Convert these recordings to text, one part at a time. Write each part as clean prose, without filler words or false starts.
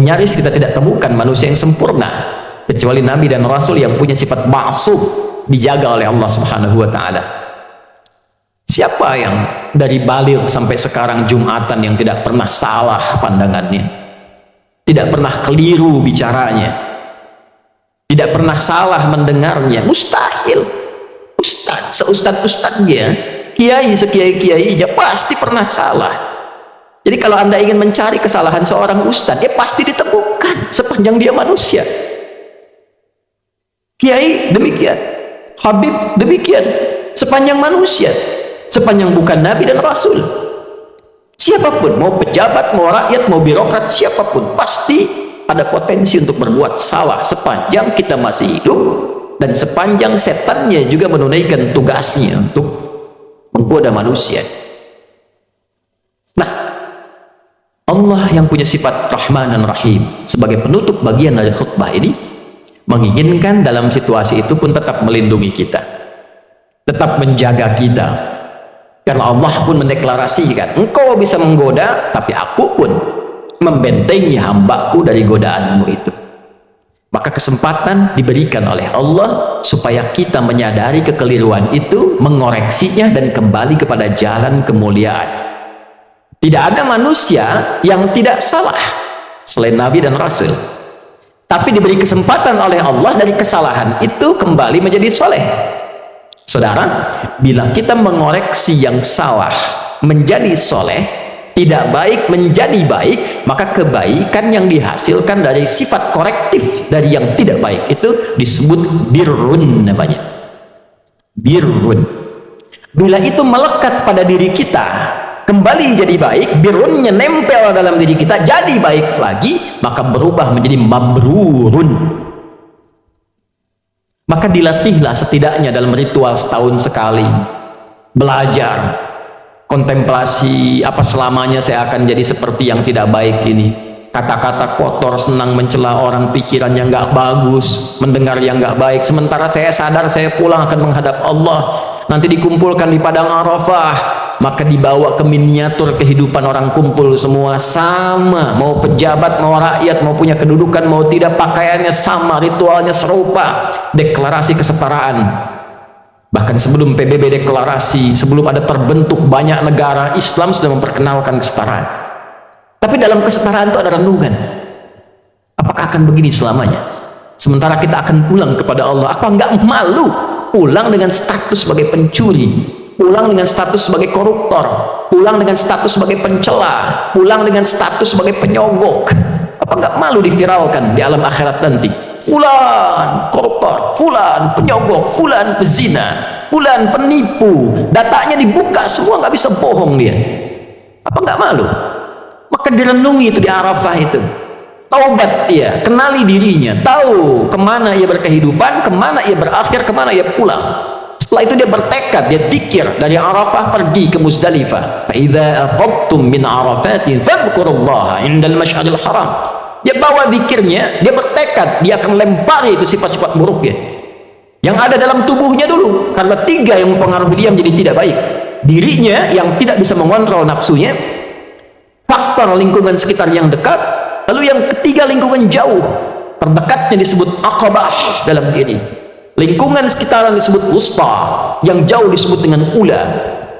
nyaris kita tidak temukan manusia yang sempurna kecuali Nabi dan Rasul yang punya sifat ma'sum, dijaga oleh Allah Subhanahu wa ta'ala. Siapa yang dari baligh sampai sekarang Jumatan yang tidak pernah salah pandangannya, tidak pernah keliru bicaranya, tidak pernah salah mendengarnya? Mustahil. Ustaz, seustad-ustadnya, kiai sekiai-kiainya pasti pernah salah. Jadi kalau Anda ingin mencari kesalahan seorang ustaz, dia pasti ditemukan sepanjang dia manusia. Kiai demikian, Habib demikian, sepanjang manusia, sepanjang bukan Nabi dan Rasul. Siapapun, mau pejabat, mau rakyat, mau birokrat, siapapun pasti ada potensi untuk berbuat salah sepanjang kita masih hidup dan sepanjang setannya juga menunaikan tugasnya untuk menggoda manusia. Nah, Allah yang punya sifat Rahman dan Rahim sebagai penutup bagian dari khutbah ini menginginkan dalam situasi itu pun tetap melindungi kita, tetap menjaga kita, karena Allah pun mendeklarasikan, engkau bisa menggoda tapi aku pun membentengi hambaku dari godaanmu itu. Maka kesempatan diberikan oleh Allah supaya kita menyadari kekeliruan itu, mengoreksinya dan kembali kepada jalan kemuliaan. Tidak ada manusia yang tidak salah selain Nabi dan Rasul, tapi diberi kesempatan oleh Allah dari kesalahan itu kembali menjadi soleh. Saudara, bila kita mengoreksi yang salah menjadi soleh, tidak baik menjadi baik, maka kebaikan yang dihasilkan dari sifat korektif dari yang tidak baik itu disebut birrun namanya. Birrun. Bila itu melekat pada diri kita, kembali jadi baik, birrunnya nempel dalam diri kita, jadi baik lagi, maka berubah menjadi mabrurun. Maka dilatihlah setidaknya dalam ritual setahun sekali, belajar, kontemplasi, apa selamanya saya akan jadi seperti yang tidak baik ini, kata-kata kotor, senang mencela orang, pikiran yang nggak bagus, mendengar yang nggak baik, sementara saya sadar saya pulang akan menghadap Allah, nanti dikumpulkan di padang Arafah, maka dibawa ke miniatur kehidupan orang kumpul semua sama, mau pejabat, mau rakyat, mau punya kedudukan, mau tidak, pakaiannya sama, ritualnya serupa, deklarasi kesetaraan. Bahkan sebelum PBB deklarasi, sebelum ada terbentuk banyak negara, Islam sudah memperkenalkan kesetaraan. Tapi dalam kesetaraan itu ada renungan, apakah akan begini selamanya? Sementara kita akan pulang kepada Allah, apa enggak malu pulang dengan status sebagai pencuri, pulang dengan status sebagai koruptor, pulang dengan status sebagai pencela, pulang dengan status sebagai penyogok? Apa enggak malu diviralkan di alam akhirat nanti? Fulan koruptor, fulan penyogok, fulan pezina, fulan penipu, datanya dibuka semua, nggak bisa bohong dia. Apa nggak malu? Maka direnungi itu di Arafah itu, taubat dia, kenali dirinya, tahu kemana ia berkehidupan, kemana ia berakhir, kemana ia pulang. Setelah itu dia bertekad, dia zikir dari Arafah pergi ke Muzdalifah. Fa idza afadtum min Arafatin fadhkurullaha indal masy'aril haram. Dia bawa zikirnya, dia bertekad, dia akan lempari itu sifat-sifat buruknya yang ada dalam tubuhnya dulu, karena tiga yang mempengaruhi dia menjadi tidak baik. Dirinya yang tidak bisa mengontrol nafsunya, faktor lingkungan sekitar yang dekat, lalu yang ketiga lingkungan jauh, terdekatnya disebut aqabah dalam diri, lingkungan sekitaran disebut wusta, yang jauh disebut dengan ula.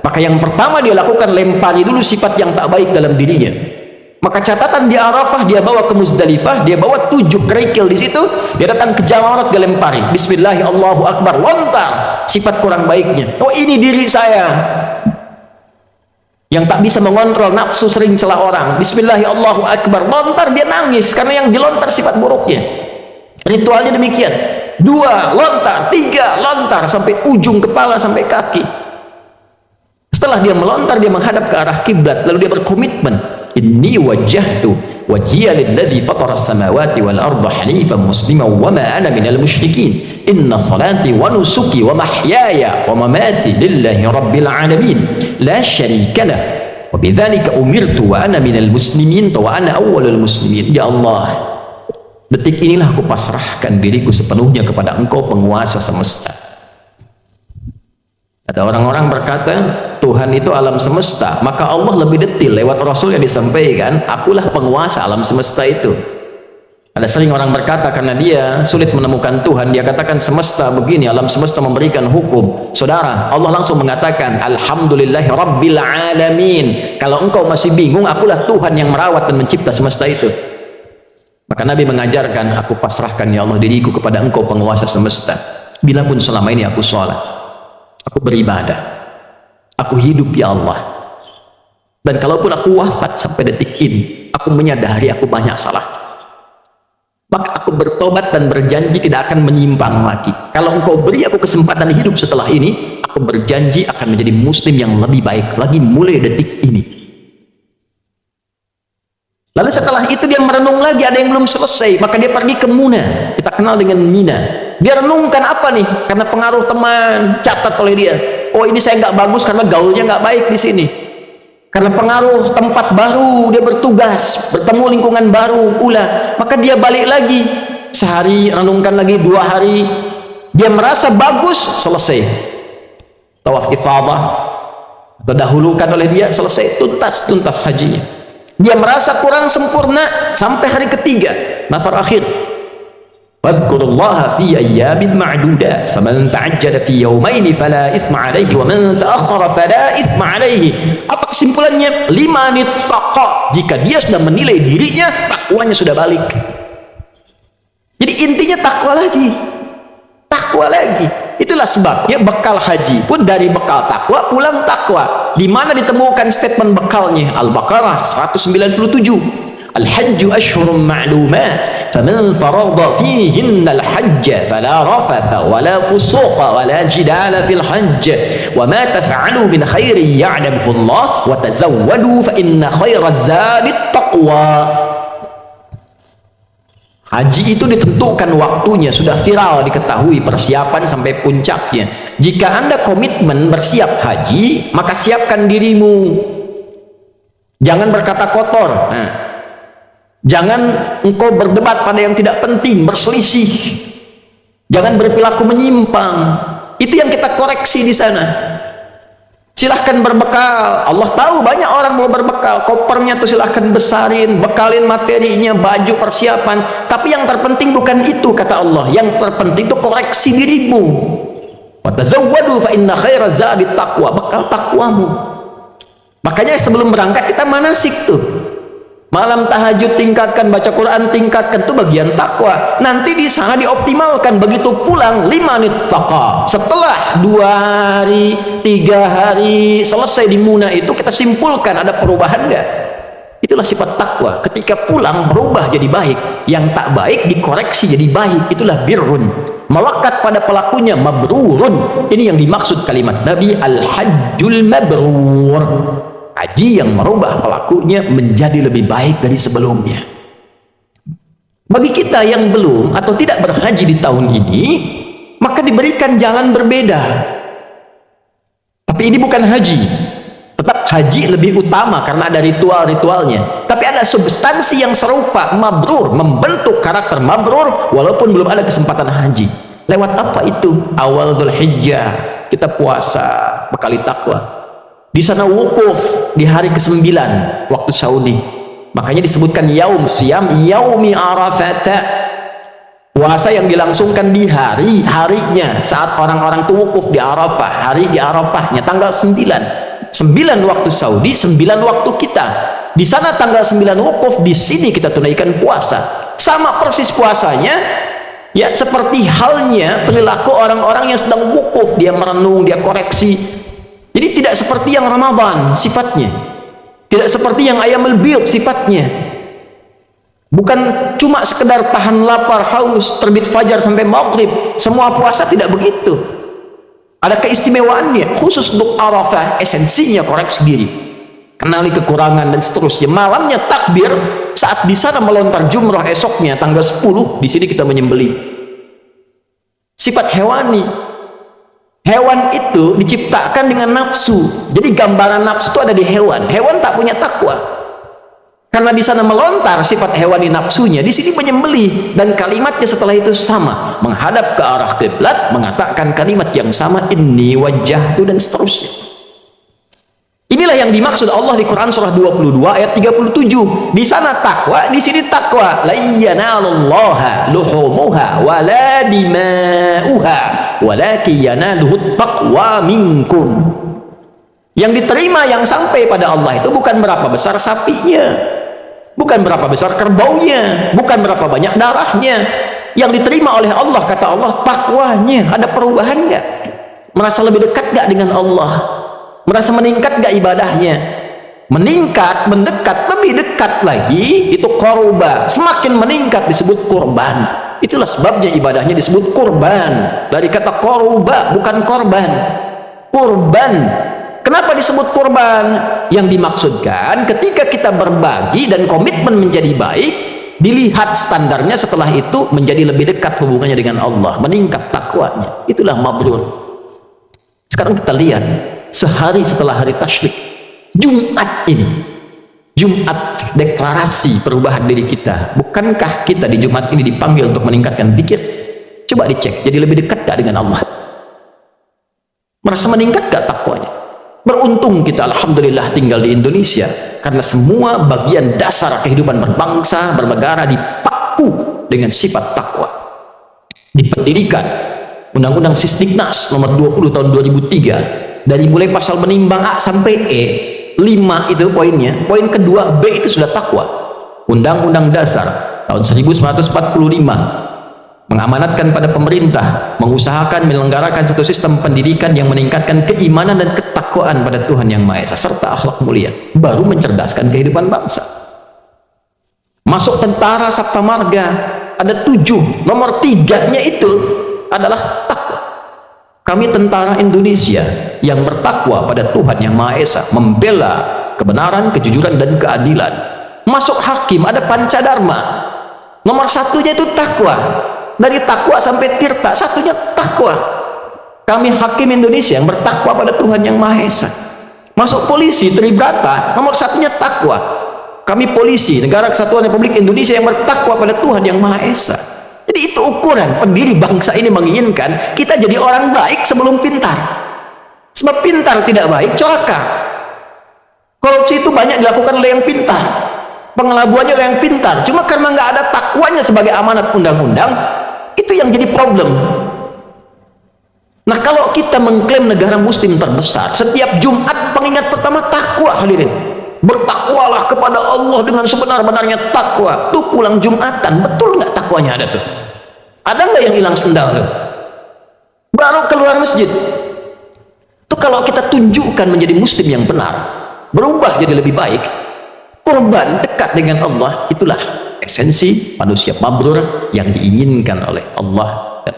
Maka yang pertama dia lakukan, lempari dulu sifat yang tak baik dalam dirinya. Maka catatan di Arafah, dia bawa ke Muzdalifah, dia bawa 7 kerikil di situ, dia datang ke Jamarat, dia lempari, Bismillah, Allahu Akbar, lontar sifat kurang baiknya. Oh, ini diri saya yang tak bisa mengontrol nafsu, sering celah orang, Bismillah, Allahu Akbar, lontar, dia nangis karena yang dilontar sifat buruknya. Ritualnya demikian, 2 lontar, 3 lontar, sampai ujung kepala, sampai kaki. Setelah dia melontar, dia menghadap ke arah kiblat, lalu dia berkomitmen, inni wajjahtu wajhiya lilladzi fatara as-samawati wal arda hanifan musliman wa ma ana minal musyrikin inna salati wa nusuki wa mahyaya wa mamati lillahi rabbil alamin la syarika lah wa bidzalika umirtu wa ana minal muslimin wa ana awwalul muslimin. Ya Allah, detik inilah aku pasrahkan diriku sepenuhnya kepada Engkau, penguasa semesta. Ada orang-orang berkata Tuhan itu alam semesta, maka Allah lebih detil lewat Rasul yang disampaikan, akulah penguasa alam semesta itu. Ada sering orang berkata karena dia sulit menemukan Tuhan, dia katakan semesta begini, alam semesta memberikan hukum. Saudara, Allah langsung mengatakan alhamdulillahi rabbil alamin. Kalau engkau masih bingung, akulah Tuhan yang merawat dan mencipta semesta itu. Maka Nabi mengajarkan, aku pasrahkan ya Allah diriku kepada engkau penguasa semesta. Bila pun selama ini aku sholat, aku beribadah, aku hidup ya Allah, dan kalaupun aku wafat sampai detik ini, aku menyadari aku banyak salah, maka aku bertobat dan berjanji tidak akan menyimpang lagi. Kalau engkau beri aku kesempatan hidup setelah ini, aku berjanji akan menjadi muslim yang lebih baik lagi mulai detik ini. Lalu setelah itu dia merenung lagi, ada yang belum selesai, maka dia pergi ke Muna, kita kenal dengan Mina. Dia renungkan apa nih? Karena pengaruh teman catat oleh dia, oh ini saya nggak bagus karena gaulnya nggak baik di sini. Karena pengaruh tempat baru, dia bertugas, bertemu lingkungan baru, maka dia balik lagi, sehari renungkan lagi, 2 hari, dia merasa bagus, selesai tawaf ifadah, terdahulukan oleh dia, selesai, tuntas hajinya. Dia merasa kurang sempurna sampai hari ketiga, nafar akhir, wadhkurullaha fi ayyamin ma'dudat faman ta'ajjala fi yawmaini fala ithma alaihi wa man ta'akhkhara fala ithma alaihi. Apa kesimpulannya? 5 nittaqa, jika dia sudah menilai dirinya, takwanya sudah balik. Jadi intinya takwa lagi. Itulah sebabnya bekal haji pun dari bekal takwa pulang takwa. Di mana ditemukan statement bekalnya? Al-Baqarah 197. Al-hajju ashhurun ma'lumat faman farada fihinna al-hajj fala rafatha wala fusuqa wala jidala fil hajj wa ma taf'alu min khairin ya'lamuhu Allah wa tazawwadu fa inna khairaz zadi taqwa. Haji itu ditentukan waktunya, sudah viral, diketahui persiapan sampai puncaknya. Jika Anda komitmen bersiap haji, maka siapkan dirimu, jangan berkata kotor. Jangan engkau berdebat pada yang tidak penting, berselisih. Jangan berperilaku menyimpang. Itu yang kita koreksi di sana. Silahkan berbekal. Allah tahu banyak orang mau berbekal. Kopernya tuh silahkan besarin, bekalin materinya, baju persiapan. Tapi yang terpenting bukan itu, kata Allah. Yang terpenting itu koreksi dirimu. Wa tazawwadu fa inna khairaz zadi taqwa. Bekal takwamu. Makanya sebelum berangkat kita manasik tuh. Malam tahajud tingkatkan, baca Quran tingkatkan, itu bagian takwa. Nanti di sana dioptimalkan. Begitu pulang 5 nittaqa. Setelah 2 hari, 3 hari selesai di Muna itu, kita simpulkan ada perubahan enggak? Itulah sifat takwa. Ketika pulang berubah jadi baik, yang tak baik dikoreksi jadi baik. Itulah birrun, melekat pada pelakunya, mabrurun. Ini yang dimaksud kalimat Nabi, al-hajjul mabrur. Haji yang merubah pelakunya menjadi lebih baik dari sebelumnya. Bagi kita yang belum atau tidak berhaji di tahun ini, maka diberikan jalan berbeda. Tapi ini bukan haji. Tetap haji lebih utama karena ada ritual-ritualnya. Tapi ada substansi yang serupa, mabrur, membentuk karakter mabrur walaupun belum ada kesempatan haji. Lewat apa itu? Awal Dzulhijjah kita puasa, bekali takwa. Di sana wukuf di hari ke-9 waktu Saudi. Makanya disebutkan yaum siyam yaumi arafat. Puasa yang dilangsungkan di harinya saat orang-orang itu wukuf di Arafah, hari di Arafahnya tanggal 9. 9 waktu Saudi, 9 waktu kita. Di sana tanggal 9 wukuf, di sini kita tunaikan puasa. Sama persis puasanya, ya seperti halnya perilaku orang-orang yang sedang wukuf, dia merenung, dia koreksi. Jadi tidak seperti yang Ramadan sifatnya, tidak seperti yang Ayyamul Bidh sifatnya. Bukan cuma sekedar tahan lapar, haus, terbit fajar sampai maghrib. Semua puasa tidak begitu. Ada keistimewaannya, khusus untuk Arafah, esensinya koreksi diri, kenali kekurangan dan seterusnya. Malamnya takbir, saat di sana melontar jumrah esoknya tanggal 10, di sini kita menyembelih. Sifat hewani. Hewan itu diciptakan dengan nafsu. Jadi gambaran nafsu itu ada di hewan. Hewan tak punya takwa. Karena di sana melontar sifat hewani nafsunya, di sini menyembelih, dan kalimatnya setelah itu sama, menghadap ke arah kiblat, mengatakan kalimat yang sama, inni wajjahtu, dan seterusnya. Inilah Inilah yang dimaksud Allah di Quran surah 22 ayat 37. Di sana takwa, di sini takwa. La yanalullaha luhumuha wala dima'uha walakin yanaluhut taqwa minkum. Yang diterima, yang sampai pada Allah itu bukan berapa besar sapinya, bukan berapa besar kerbaunya, bukan berapa banyak darahnya. Yang diterima oleh Allah, kata Allah, takwanya. Ada perubahan nggak? Merasa lebih dekat nggak dengan Allah? Merasa meningkat gak ibadahnya? Meningkat, mendekat, lebih dekat lagi, itu korban. Semakin meningkat disebut kurban. Itulah sebabnya ibadahnya disebut kurban. Dari kata koruba, bukan korban. Kurban. Kenapa disebut kurban? Yang dimaksudkan ketika kita berbagi dan komitmen menjadi baik, dilihat standarnya setelah itu menjadi lebih dekat hubungannya dengan Allah, meningkat takwanya. Itulah mabrur. Sekarang kita lihat, sehari setelah hari tasyrik, Jumat ini, Jumat deklarasi perubahan diri kita. Bukankah kita di Jumat ini dipanggil untuk meningkatkan zikir? Coba dicek, jadi lebih dekat gak dengan Allah? Merasa meningkat gak takwanya? Beruntung kita, alhamdulillah, tinggal di Indonesia, karena semua bagian dasar kehidupan berbangsa, bernegara dipaku dengan sifat takwa. Dipendirikan Undang-Undang Sisdiknas nomor 20 tahun 2003, dari mulai pasal menimbang A sampai E, 5 itu poinnya. Poin kedua, B itu sudah takwa. Undang-Undang Dasar tahun 1945 mengamanatkan pada pemerintah mengusahakan menyelenggarakan satu sistem pendidikan yang meningkatkan keimanan dan ketakwaan pada Tuhan Yang Maha Esa serta akhlak mulia, baru mencerdaskan kehidupan bangsa. Masuk tentara Sabta Marga ada 7, nomor 3-nya itu adalah takwa. Kami tentara Indonesia yang bertakwa pada Tuhan Yang Maha Esa, membela kebenaran, kejujuran, dan keadilan. Masuk hakim ada pancadharma, nomor 1-nya itu takwa. Dari takwa sampai tirta, 1-nya takwa. Kami hakim Indonesia yang bertakwa pada Tuhan Yang Maha Esa. Masuk polisi Tribrata, nomor 1-nya takwa. Kami polisi Negara Kesatuan Republik Indonesia yang bertakwa pada Tuhan Yang Maha Esa. Jadi itu ukuran pendiri bangsa ini menginginkan kita jadi orang baik sebelum pintar. Sebab pintar tidak baik, celaka. Korupsi itu banyak dilakukan oleh yang pintar, pengelabuannya oleh yang pintar. Cuma karena nggak ada takwanya sebagai amanat undang-undang, itu yang jadi problem. Nah, kalau kita mengklaim negara muslim terbesar, setiap Jumat pengingat pertama takwa, hadirin. Bertakwalah kepada Allah dengan sebenar-benarnya takwa. Tuh pulang Jumatan, betul nggak takwanya ada tuh? Ada nggak yang hilang sendal tuh? Baru keluar masjid. Tuh kalau kita tunjukkan menjadi muslim yang benar, berubah jadi lebih baik, korban dekat dengan Allah, itulah esensi manusia mabrur yang diinginkan oleh Allah dan